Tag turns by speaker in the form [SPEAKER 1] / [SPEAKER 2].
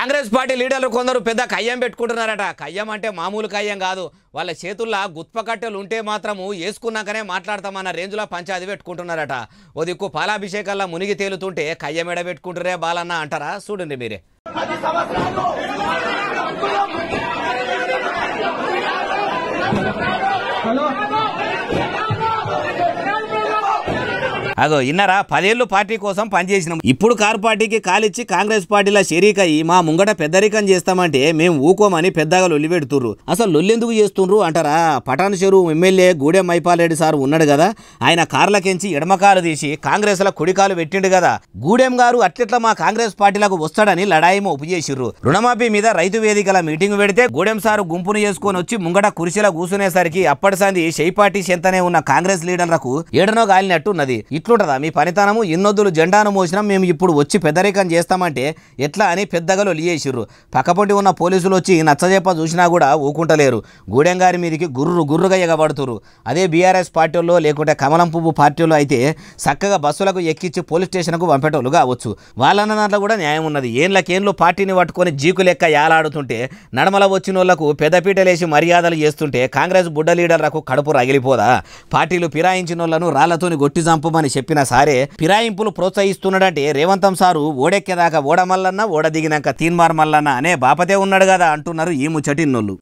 [SPEAKER 1] Congress party లీడర్లు కొందరు పెద్ద కయ్యం పెట్టుకుంటున్నారట. కయ్యం అంటే మామూలు కయ్యం కాదు. వాళ్ళ చేతుల్లో గుత్పకట్టెలు ఉంటే మాత్రము వేసుకున్నాకనే మాట్లాడతామన్న రేంజ్లో పంచాయతీ పెట్టుకుంటున్నారట. ఓ దిక్కు పాలాభిషేకాల్లో మునిగి తేలుతుంటే కయ్యం ఎడ పెట్టుకుంటురే బాలన్న అంటారా? చూడండి మీరే. అగో ఇన్నరా 10 ఏళ్ళు పార్టీ కోసం పనిచేసినాం. ఇప్పుడు కారు పార్టీకి కాలిచ్చి కాంగ్రెస్ పార్టీలో షరీకయ్యి మా ముంగట పెద్దరికం చేస్తామంటే మేము ఊకోమని పెద్దగా లొల్లి పెడుతుర్రు. అసలు లొల్లెందుకు చేస్తుండ్రు అంటారా? పటాన్ చెరువు ఎమ్మెల్యే గూడెం మైపాలరెడ్డి సార్ ఉన్నాడు కదా, ఆయన కార్లకెంచి ఎడమకాలు తీసి కాంగ్రెస్ ల కుడికాలు పెట్టిండు కదా. గూడెం గారు అట్లెట్లా మా కాంగ్రెస్ పార్టీలకు వస్తాడని లడాయిమ ఒప్పు చేసిర్రు. రుణమాఫీ మీద రైతు వేదికల మీటింగ్ పెడితే గూడెం సారు గుంపును చేసుకొని వచ్చి ముంగట కుర్చీలో కూసునేసరికి అప్పటి సంది షై పార్టీ చెంతనే ఉన్న కాంగ్రెస్ లీడర్లకు ఏడనో గాలినట్టు ఉన్నది. ఇట్లుంటదా మీ పనితనము? ఇన్నొద్దులు జెండాను మోసినాం, మేము ఇప్పుడు వచ్చి పెద్దరికం చేస్తామంటే ఎట్లా అని పెద్దగా లొలియేసిర్రు. పక్కపొంటి ఉన్న పోలీసులు వచ్చి నచ్చజెప్ప చూసినా కూడా ఊకుంటలేరు. గూడెం గారి మీదకి గుర్రుగా ఎగబడుతురు. అదే బీఆర్ఎస్ పార్టీల్లో లేకుంటే కమలం పువ్వు పార్టీలో అయితే చక్కగా బస్సులకు ఎక్కించి పోలీస్ స్టేషన్కు పంపేటోళ్ళు కావచ్చు. వాళ్ళన్న దాంట్లో కూడా న్యాయం ఉన్నది. ఏండ్లకేండ్లు పార్టీని పట్టుకొని జీకు లెక్క యాలాడుతుంటే నడమల వచ్చిన వాళ్లకు పెద్దపీటలేసి మర్యాదలు చేస్తుంటే కాంగ్రెస్ బుడ్డ లీడర్లకు కడుపు రగిలిపోదా? పార్టీలు ఫిరాయించిన వాళ్ళను రాళ్లతోని గొట్టి చంపమని చెప్పిన సారే ఫిరాయింపులు ప్రోత్సహిస్తున్నాడంటే రేవంతం సారు ఓడెక్కేదాకా ఓడమల్లన్న ఓడ దిగినాక తీన్మార్ మల్లన్న అనే బాపతే ఉన్నాడు కదా అంటున్నారు ఈ ముచ్చటిన్నోళ్ళు.